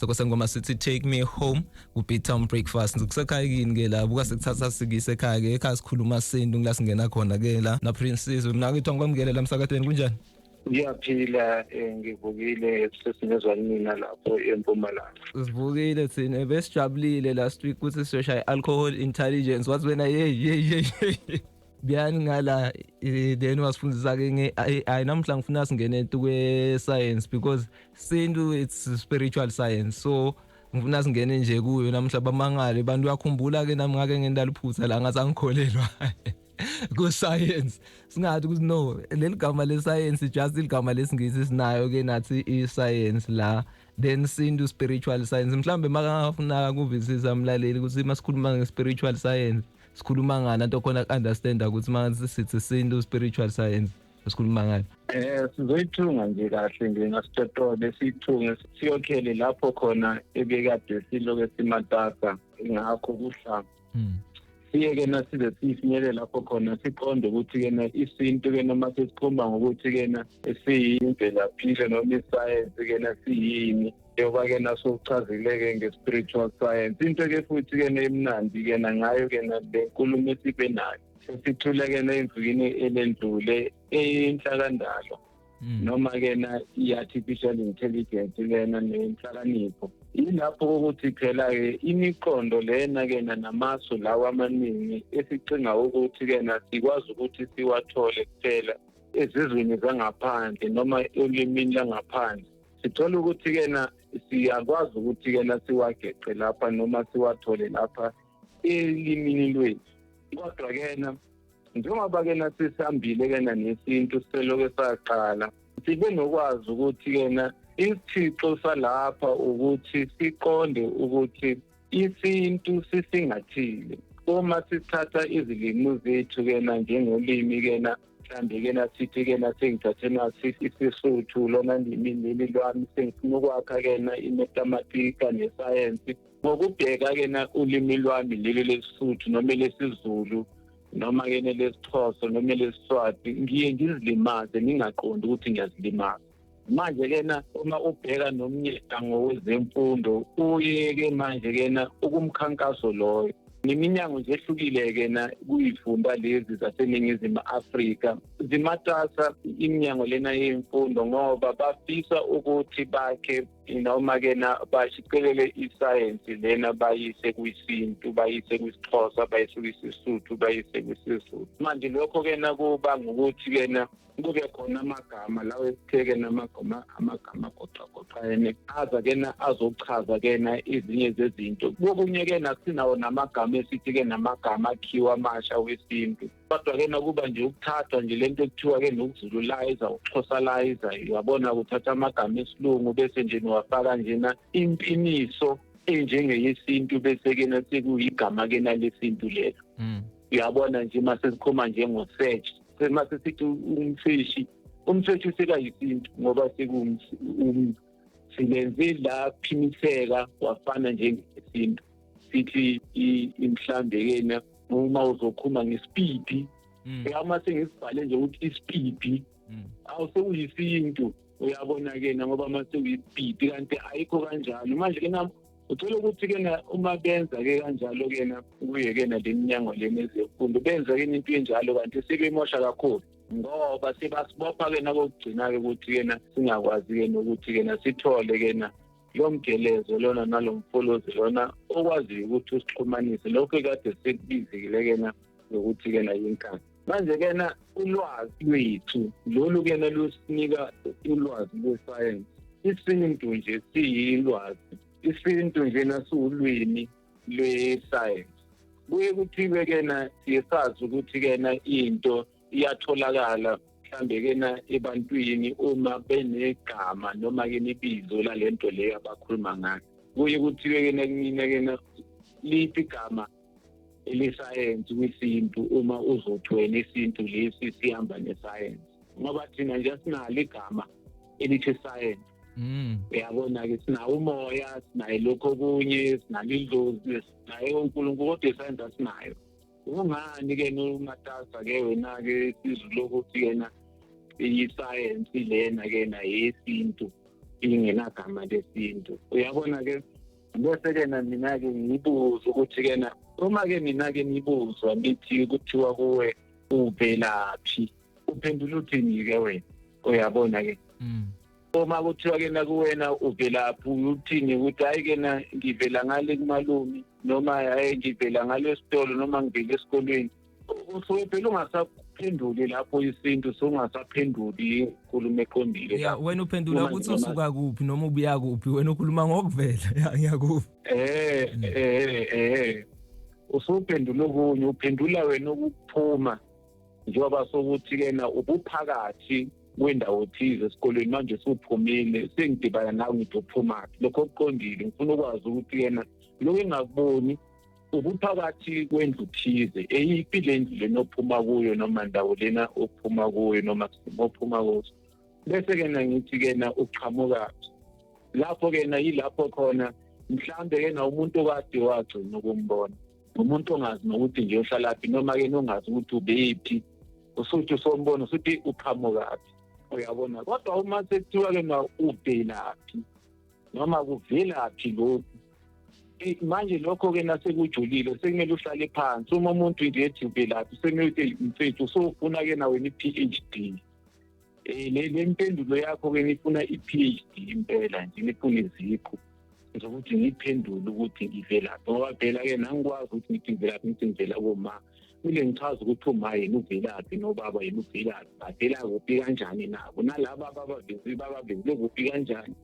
isihloko sengoma sithi Take Me Home uBeat Town Breakfast. Kusekhaya kini ke la buka sekuthatha sikise ekhaya ke ekhaya sikhuluma isintu ngila singena khona ke la na Princess mina ngithiwa ngikwamukele la emsakadweni kunjani? Ngiyaphila ngivukile sesinezwa mina lapho eMpumalanga. Sivukile thina besijabulile last week ukuthi siyoshaya alcohol intelligence wathi wena hey biyani ngala then wasifundisa ke nge namhla ngifuna singene kwe science because sintu it's spiritual science so ngifuna singene nje kuyo namhla bamangale abantu yakhumbula ke nami ngake ngendala iphutha la ngathi angikholelwa ku science singathi ukuthi no leli gama le science just igama lesingisi sinayo ke nathi I science la then sintu spiritual science mhlambe makafuna kuvisisa umlaleli ukuthi masikhuluma nge spiritual science sikhuluma ngani into khona understand ukuthi manje sithi sintu spiritual science sikhuluma ngani sizoyithunga nje kahle ngingasitotole sithunge siyokhele lapho khona ebekade siloke simatasa ngakho kuhlanga siyeke nasize sifinyele lapho khona siqonde ukuthi kena isintu ke noma sesikhomba ngokuthi kena esiyimvelaphi noma iscience kena siyini yoba ke naso uchazileke nge-spiritual science into ke futhi ke nemnandi ke ngayo ke lenkulumo esibe nayo sesithule ke emvukini elendlule enhlakandalo noma ke na i-artificial intelligence lena nenhlakanipho ilapho ukuthi phela ke imiqondo lena ke namasu lawa amaningi esicinga ukuthi ke sikwazi ukuthi siwathole kuphela ezizweni zangaphandle noma olimini langaphandle sithola ukuthi ke siyakwazi ukuthi ke siwageqe lapha noma siwathole lapha elimini lwethu kodwa ke njengoba ke sisambile ke nesintu seloke saqala sibe nokwazi ukuthi ke isithixo salapha ukuthi siqonde ukuthi isintu sisingathile uma sithatha izilimi zethu ke njengolimi ke mhlambe ke sithi ke sengithathe nasi isiSuthu lona limi lwami sengifuna ukwakha ke imathematika nescience ngokubheka ke ulimi lwami leli leSuthu noma lesiZulu noma ke lesixhosa noma lesiswati ngiye ngizilimaze ngingaqondi ukuthi ngiyazilimaza manje ke uma ubheka nomnyaka ngowezemfundo uye ke manje ke ukumkhankaso loyo neminyango nje ehlukile ke kuyifunda lezi zaseNingizimu Afrika zimatasa iminyango lena yemfundo ngoba bafisa ukuthi bakhe noma ke bashicelele iscience lena bayise kwisintu bayise kwisixhosa bayise kwisisuthu bayise kwisizulu manje lokho ke kuba ngokuthi ke kube khona amagama lawo esitheke amagama goqaqoqene aza ke azochaza ke izinye zezinto kokunye ke sinawo namagama esithi ke namagama akhiwa amasha wesintu kodwa ke kuba nje ukuthatha nje lento ekuthiwa ke nokuzululiza uxhosaliza uyabona ukuthatha amagama esilungu bese nje niwafaka nje impiniso enjengeyesintu bese ke sekuyigama ke lesintu lelo uyabona nje mase sikhoma nje ngosearch mase sithi umseshi sekayisintu ngoba silenze la phimiseka wafana njengesintu sithi imhlambe ke uma uzokhuma ngespeed uma sengisibhale nje ukuthi ispeed awuseyisintu uyabona ke ngoba mase uyispeed kanti ayikho kanjalo manje ke uthola ukuthi ke uma benza ke kanjalo ke kuye ke leminyango lemezemfundo benza ke into enjalo kanti sebemosha kakhulu ngoba sebasibopha ke kokugcina ke ukuthi ke singakwazi ke nokuthi ke sithole ke lo mgelezo lona nalomfolozi lona okwazi ukuthi usixhumanise lokho kade sekubizekile ke ukuthi ke yinkani manje ke ulwazi lwethu lolu ke lusinika ulwazi lwescience isintu nje siyilwazi isintu nje nasiwulwimi lwe-science kuye kuthiwe ke siyasazi ukuthi ke into iyatholakala mhlambe ke ebantwini uma benegama noma ke ibizo lalento leyo abakhuluma ngayo kuye kuthiwe ke kumina ke lithi igama ele-science kwisintu uma uzothwena isintu lesi sihamba ne-science ngoba thina nje sinalo igama elithi science uyabona ke sinawo umoya sinayo lokho okunye sinalo idlozi sinayo uNkulunkulu kodwa iscience asinayo ungani ke nomatasa ke wena ke sizulu ukuthi ke iyi-science lena ke yesintu ingenagama lesintu. Uyabona-ke bese-ke mina-ke ngibuza ukuthi-ke uma-ke mina-ke nibuzwa nithi kuthiwa kuwe uvelaphi, uphendula uthini-ke wena? Uyabona-ke uma kuthiwa-ke kuwena uvelaphi uthini ukuthi hhayi-ke ngivela ngale kumalumi noma hhayi ngivela ngale esitolo noma ngivela esikolweni. Usuke phela ungasaphenduli lapho isintu, sungasaphenduli inkulumo eqondile. Ya wena uphendula ukuthi usuka kuphi noma ubuya kuphi, wena ukhuluma ngokuvela ngiyakuphi. Usuphendula okunye, uphendula wena ukuphuma njengoba sokuthi-ke ubuphakathi kwendawo thize esikolweni manje usuphumile sengidibana nawe ngithi uphumaphi. Lokho okuqondile ngifuna ukwazi ukuthi-ke lokho engakuboni ubuphakathi kwendlu thize, eyiphi le ndlu lena ophuma kuyo noma ndawo lena ophuma kuyo noma simo ophuma kuso. Bese-ke ngithi-ke uqhamukaphi. Lapho-ke yilapho khona mhlambe-ke umuntu okade wagcina ukumbona, umuntu ongazi nokuthi nje uhlalaphi noma-ke nongazi ukuthi ubephi, usuthi usombona usuthi uqhamukaphi. Uyabona, kodwa uma sekuthiwa-ke uvelaphi noma kuvelaphi lokhu, manje lokho-ke nasekujulile sekumele uhlale phansi. Uma umuntu nje ethi uvelaphi sekumele ukuthi mfethu usufuna-ke wena i-PhD. Le mpendulo yakho-ke nifuna i-PhD impela nje, nifuna iziqu zokuthi ngiphendule ukuthi ngivelaphi, ngoba phela-ke nangikwazi ukuthi ngithi ngivelaphi, ngithi ngivela koma. Kumele ngichaze ukuthi uma yena uvelaphi nobaba yena uvelaphi, bavela kuphi kanjani nabo, nalaba babavezile kuphi kanjani.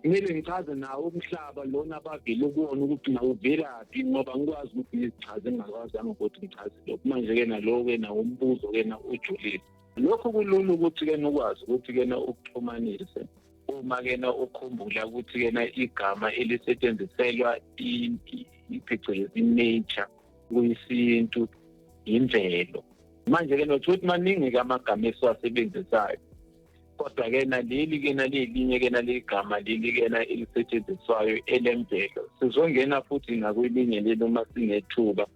Kumele ngichaze nawo umhlaba lona bavele kuwona ukuthi nawuvelaphi, ngoba ngikwazi ukuthi ngizichaze ngingakwazanga ukuthi ngichaze lokho. Manje-ke nalowo-ke umbuzo-ke ujulile. Lokho kulula ukuthi-ke ukwazi ukuthi-ke ukuxhumanise uma-ke ukhumbula ukuthi-ke igama elisetshenziselwa phecelezi nature kuyisintu imvelo. Manje-ke notho ukuthi maningi-ke amagama esiwasebenzisayo, kodwa-ke leli-ke lelinye-ke ligama leli-ke elisetshenziswayo elemvelo sizongena futhi nakwelinye leli uma singethuba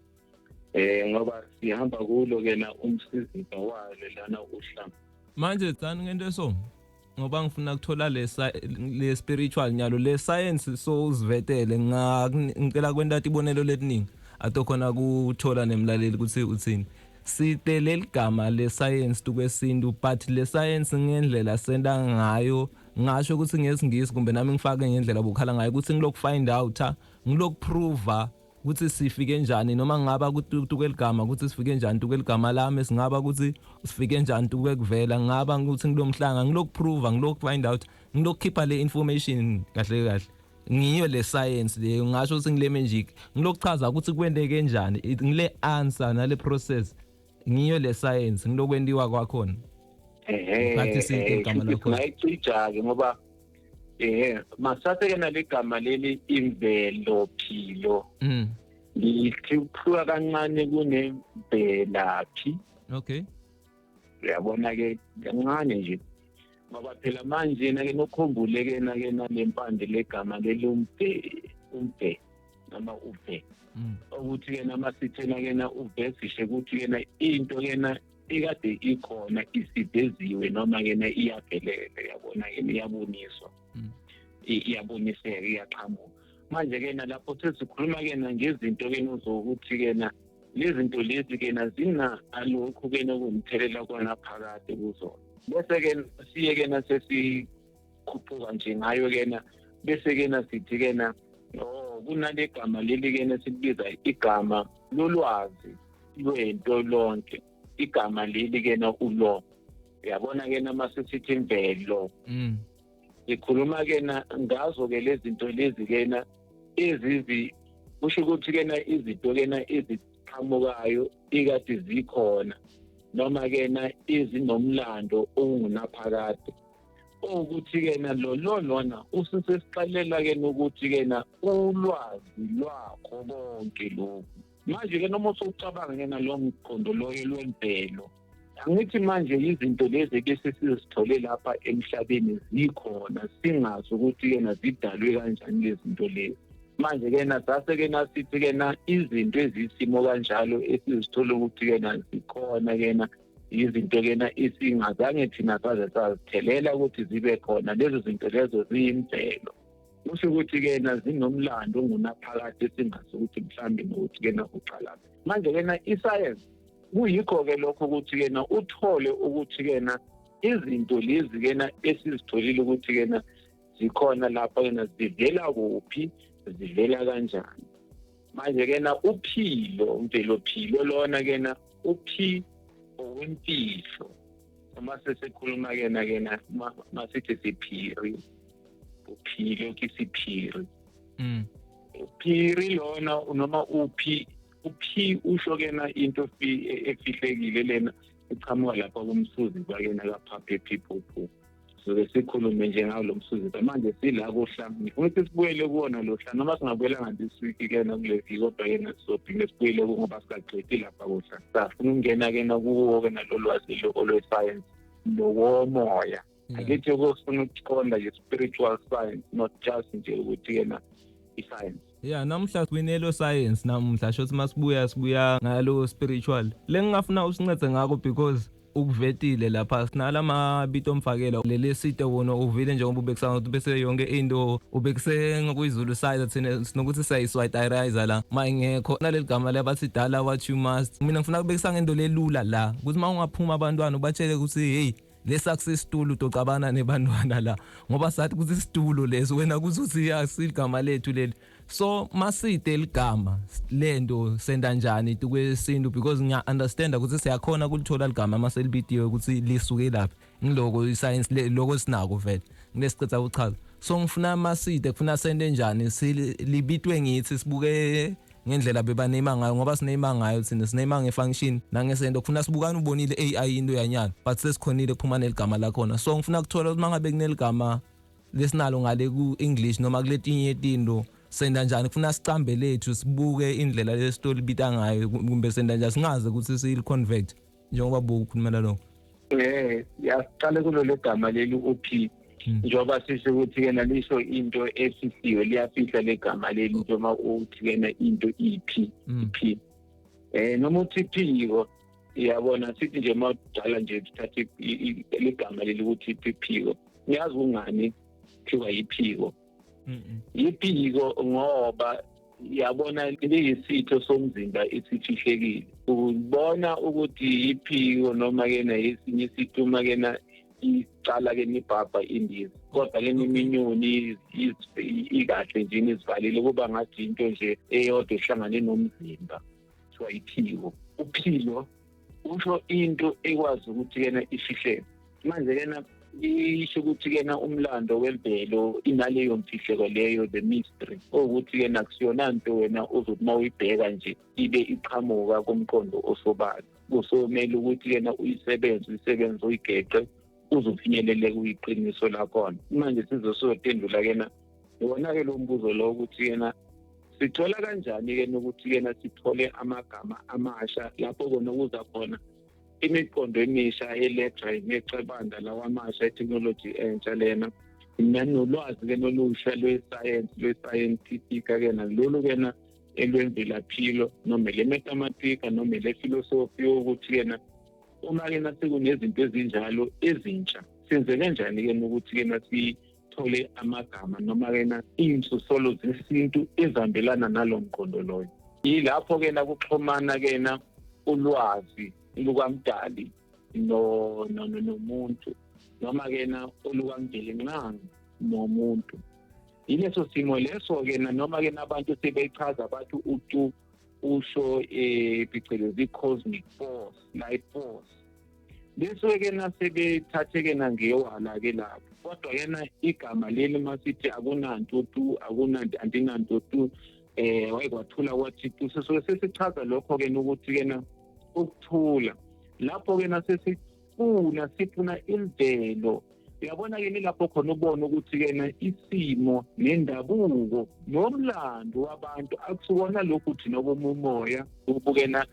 ngoba sihamba kulo-ke umsiziba walo lana uhlanga. Manje tsani ngento ngoba ngifuna ukuthola le spiritual nyalo le science so uzivetele ngicela kwenta tibonelo letiningi ato khona kuthola nemlaleli ukuthi uthini. Site leli gama le science tukwesintu, but le science ngendlela senda ngayo ngasho ukuthi ngesingisi kumbe nami ngifake ngendlela bokhala ngayo ukuthi ngiloku find out, ngiloku prove ukuthi sifike njani, noma ngaba ukuthi tukweligama ukuthi sifike njani tukweligama lami, singaba ukuthi sifike njani tukwekuvela, ngaba ukuthi ngilomhlanga ngiloku prove, ngiloku find out, ngiloku khipha le information kahle kahle. Ngiyo le science le ngasho ukuthi ngile magic, ngiloku chaza ukuthi kwendeke njani, ngile answer nale process. Ngiyo le science ngilokwendiwa kwakhona. Ngathi sinte igama lakho. Ngayicija-ke ngoba masathe-ke nalegama leli imvelo philo. Ngikukhula kancane kunemvelaphi. Okay. Uyabona-ke kancane nje. Ngoba phela manje-ke nokhumbule-ke nalempande legama leli umve noma uve. Ukuthi-ke masithena-ke uve sisho ukuthi-ke into-ke ikade ikhona isiveziwe noma-ke iyavelele, yabona-ke iyaboniswa. Iyaboniseka, iyaqhamuka. Manje-ke lapho sesikhuluma-ke ngezinto-ke zokuthi-ke lezi zinto lezi-ke zinalokhu-ke okuwumthelela kona phakathi kuzona. Bese-ke siye-ke sesikhuphuka nje ngayo-ke bese-ke sithi-ke kunale gama leli-ke sikubiza igama lolwazi lwento lonke, igama leli-ke ulo. Uyabona-ke masesithi imvelo sikhuluma-ke ngazo-ke lezi zinto lezi-ke ezizi kusho ukuthi-ke izinto-ke eziqhamukayo ikade zikhona noma-ke ezinomlando ongunaphakade. Ukuthi-ke lona usesixelela-ke ukuthi-ke ulwazi lwakho konke lokhu. Manje-ke noma usucabanga-ke nalo mqondo loyo lwemvelo, angithi manje izinto lezi-ke sesizithole lapha emhlabeni zikhona singazi ukuthi-ke zidalwe kanjani lezi zinto lezi. Manje-ke sase-ke sithi-ke izinto ezisimo kanjalo esizithole ukuthi-ke zikhona-ke izinto kena isingazange thina saze sazithelela ukuthi zibe khona. Lezo zinto lezo ziyimvelo, kusho ukuthi kena zinomlando ongunaphakade esingazi ukuthi mhlawumbe nokuthi kena uqalaphi. Manje kena isayensi kuyikho-ke lokho ukuthi kena uthole ukuthi kena izinto lezi kena esizitholile ukuthi kena zikhona lapha kena zivela kuphi, zivela kanjani. Manje kena uphilo, umvelophilo lona kena uphi okwempilo. Uma sesikhuluma kena masithi siphiri, uphilo kisiphiri. Uphiri lona noma uphi usho kena into efihlekile lena iqhamuka lapha kumsuzi kwakena kaPhape People. So sikhulume nje ngawo lo msuzi. Manje sila kohla. Ngifuna ukuthi sibuyele kuwona lo hla noma singabuyela ngalesiki kena kule viki kodwa kena sizophinde sibuyele ngoba sikaqedi lapha kohla. Safuna ukungena kena kuwo kena lo lwazi olwe-science nowomoya. Akithi ukufuna ukuqonda nje spiritual science, not just nje ukuthi kena i-science. Yeah, namhla kwinelo science namhla shothi masibuya ngalo spiritual. Lengingafuna usincede ngako because ukuvetile lapha sinala mabito omfakela leli site wona uvile njengoba ubekisanga ukuthi bese yonke into ubekise ngokuyizulu side thina sinokuthi sayiswayitirize la mayingekho naleli gama labathi dala what you must. Mina ngifuna ukubekisa ngento lelula la ukuthi mawungaphuma abantwana ubatshele ukuthi hey lesakusisitulo utocabana nebantwana la ngoba sathi ukuthi isitulo leso wena kuthi yasigama lethu leli. So maside ligama lento senda njani tukwesintu because ngiya understand ukuthi siyakhona kulithola ligama maselibitiwe ukuthi lisuke laphi ngiloko iscience lokho sinako vele nginesicetha ukuchaza. So ngifuna maside kufuna sende njani silibitwe ngithi sibuke ngendlela bebanema ngayo ngoba sinema ngayo thina sinema ngefunction nangesento kufuna sibukana ubonile AI into yanyana but sesikhonile kuphuma neligama la khona. So ngifuna ukuthola ukuthi mangabe kuneligama lesinalo ngale ku English noma kuletinye izinto senda njani kufuna sicambe lethu sibuke indlela lesitoli bita ngayo kumbe senda njani singaze ukuthi siliconvert njengoba bokukhulumela lokho. Yaqale kulo legama leli uphi njengoba sisho ukuthi kena lisho into efihliwe liyafihla legama leli njengoba uthi kena into iphi. Noma uthi phiko iyabona sithi nje mawudala nje tuthathe legama leli ukuthi iphiko ngiyazi ungani kuthiwa iphiko. Iphiko ngoba yabona liyisitho somzimba esifihlekile. Ubona ukuthi iphiko noma kena esinye isitho uma kena icala ke nibhabha indizi kodwa ke niminyoni ikahle nje izivalile kuba ngathi into nje eyodwa ehlangane nomzimba kuthiwa iphiko. Uphilo usho into ekwazi ukuthi kena ifihleke. Manje kena isho ukuthi kena umlando wemvelo inaleyo mfihleko leyo the mystery ukuthi kena kusiyona into wena uzothi mawuyibheka nje ibe iqhamuka komqondo osobala. Kusomela ukuthi kena uyisebenze uyigeqe uzofinyelele kuyiqiniso lakhona. Manje sizosodendula kena yona ke lo mbuzo lo ukuthi kena sithola kanjani kena ukuthi kena sithole amagama amasha lapho kona kuza khona imiqondo emisha eledra necebanda lawa amasha etechnology entsha lena nanolwazi ke nolusha lwe-scientific kena lolu kena elwemvelaphilo noma le-mathematica noma le-philosophy ukuthi kena uma kena sekunezinto ezinjalo ezintsha senze kanjani kena ukuthi kena sithole amagama noma kena iy'nsosolo zesintu ezihambelana nalo mqondo loyo. Yilapho kena kuxhumana kena ulwazi lukamdali nomuntu noma kena olukamdelincane nomuntu. Yileso simo leso kena noma kena abantu sebechaza bathi utu usho phecelezi cosmic force, light force. Leso kena sebethathe kena ngewala ke lapho kodwa kena igama leli masithi akunanto tu andinanto tu wayekwathula kwathi tu sesichaza lokho kena ukuthi kena ukuthula lapho kena sifuna imvelo. Uyabona ke lapho khona ubona ukuthi kena isimo nendabuko nomlando wabantu akusukona lokhu thina komoya ubukena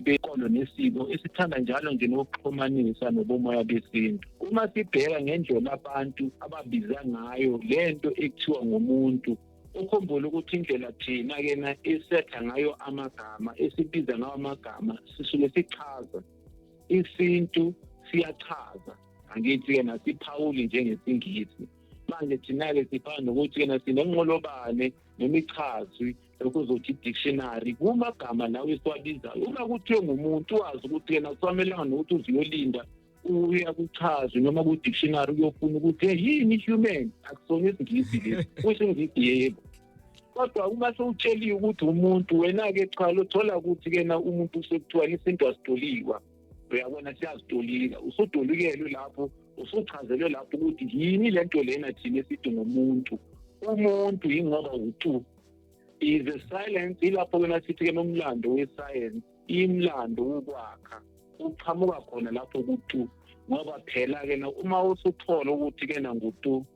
beqondo nesimo esithanda njalo nje nokuxhumanisa nobomoya besintu. Uma sibheka ngendlela abantu ababiza ngayo lento ekuthiwa ngomuntu ukhumbula ukuthi indlela thina kena esetha ngayo amagama esibiza ngayo amagama sisuke sichaza isintu siyachaza angithi-ke nasiphawuli njengesingisi. Manje thina-ke sifana nokuthi-ke nasinenqolobane nemichazwi okuzothi dictionary kumagama nawe esiwabizayo. Uma kuthiwe ngumuntu wazi ukuthi-ke nakusamelanga nokuthi uziyolinda uya kuchazwe noma ku-dictionary uyofuna ukuthi yini human, akusona isingisi lesi, kusho ingisi yebo. Kodwa uma sewutsheliwe ukuthi umuntu, wena-ke cha lothola ukuthi-ke na umuntu sekuthiwa isinto asitoliwa, uyabona siyazitolika, usutolikele lapho, usuchazelwe lapho ukuthi yini lento lena thina esithi ngomuntu. Umuntu yingoba utu. Is a silence ilapho kena sithi-ke nomlando we-science, imlando wokwakha uqhamuka khona lapho kutu. Ngoba phela-ke na uma usuthola ukuthi-ke na ngutu,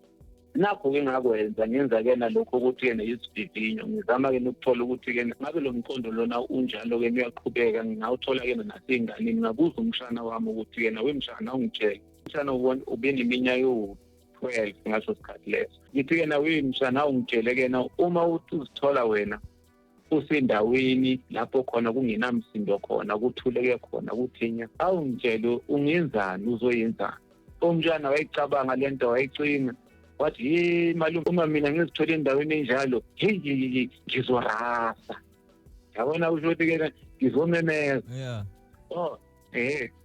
nakho-ke ngakwenza ngenza-ke nalokho ukuthi-ke na isivivinyo, ngizama-ke nokuthola ukuthi-ke ngabe lo mqondo lona unjalo-ke uyaqhubeka, ngawuthola-ke nasey'nganeni, ngabuza umshana wami ukuthi-ke na wemshana ungitshele. Umshana ube neminyaka yo-12 ngaso sikhathi leso. Ngithi-ke na wemshana ungitshele-ke na uma uzithola wena usendaweni lapho khona kungenamsindo khona, kuthuleke khona, kuthenya, awungitshele ungenzani, uzoyenzani. Umshana wayicabanga lento wayicinga. Wathi malume, uma mina ngizithola endaweni enjalo, ngizorasa. Yabona usho ukuthi-ke ngizomemeza. Yeah. Oh,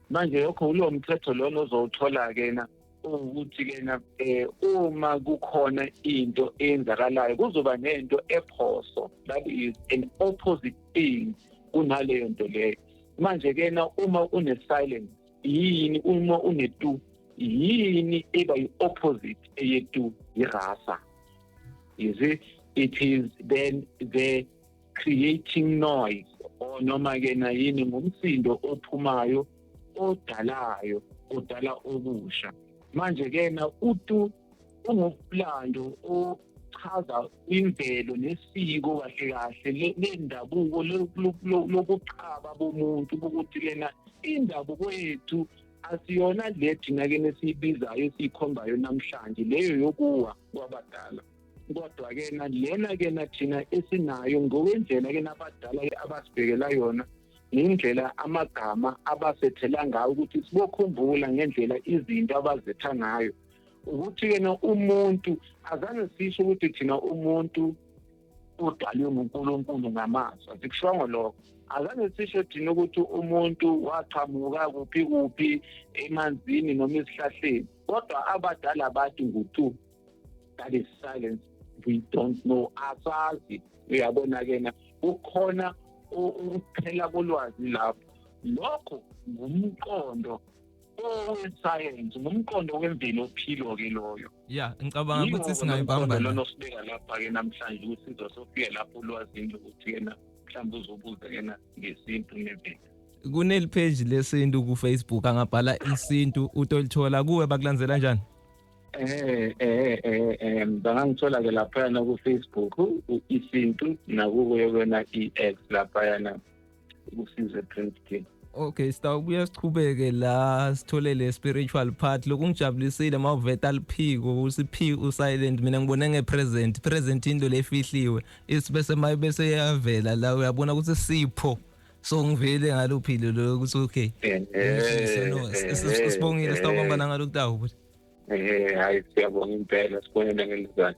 manje lokho ulo mthetho lona ozowuthola-ke na ukuthi-ke na uma kukhona into eyenzakalayo kuzoba nento ephoso, that is an opposite thing kunaleyo nto leyo. Manje-ke na uma une-silence yini, uma une-tu yini eba yi-opposite eyetu, irasa. You see, it is then the creating noise, or noma-ke na yini ngumsindo ophumayo odalayo, odala okusha. Manje-ke na utu ungumlando ochaza imvelo nesiko kahle kahle lendabuko lokuqhaba bomuntu, ukuthi-ke na indabuko yethu asiyona le thina-ke nesiyibizayo esiyikhombayo namhlanje, leyo yokuwa kwabadala. Kodwa-ke na lena-ke na thina esinayo ngokwendlela-ke nabadala-ke abasibhekela yona, indlela amagama abasethela ngayo ukuthi sibokhumbula ngendlela izinto abazetha ngayo. Ukuthi-ke na umuntu azange sisho ukuthi thina umuntu udalwe nguNkulunkulu ngamazwi, asikusho lokho. Azange sisho thina ukuthi umuntu waqhamuka kuphi emanzini noma esihlahleni. Kodwa abadala bathi ngutu, that is silence, we don't know, asazi. Uyabona-ke na ukhona ukuphela kolwazi lapho. Lokho ngumqondo owesayensi, ngumqondo wemvelo ophilo-ke loyo. Yeah, ngicabanga ukuthi singayibamba lona osibeka lapha-ke namhlanje ukuthi sizosofika lapho ulwazini lokuthi-ke na mhlawumbe uzobuza-ke na ngesintu nemvelo. Kuneli page lesintu ku-Facebook angabhala isintu utolithola kuwe bakulandzela njani? Bangangithola-ke laphayana ku-Facebook isintu, nakuyo kwena i-X laphayana kuSizwe Princeton. Okay, sitawubuya sichubeke la sithole le spiritual part. Lokhu ngijabulisile mawuveta liphiko usiphi usilent, mina ngibone ngepresent into lefihliwe isibese mayibese yavela la uyabona ukuthi sipho. So ngivele ngalophilo lo ukuthi okay. Sibongile sitawubamba ngalo kutawo. Hayi siyabonga impela, sibonele ngelizana.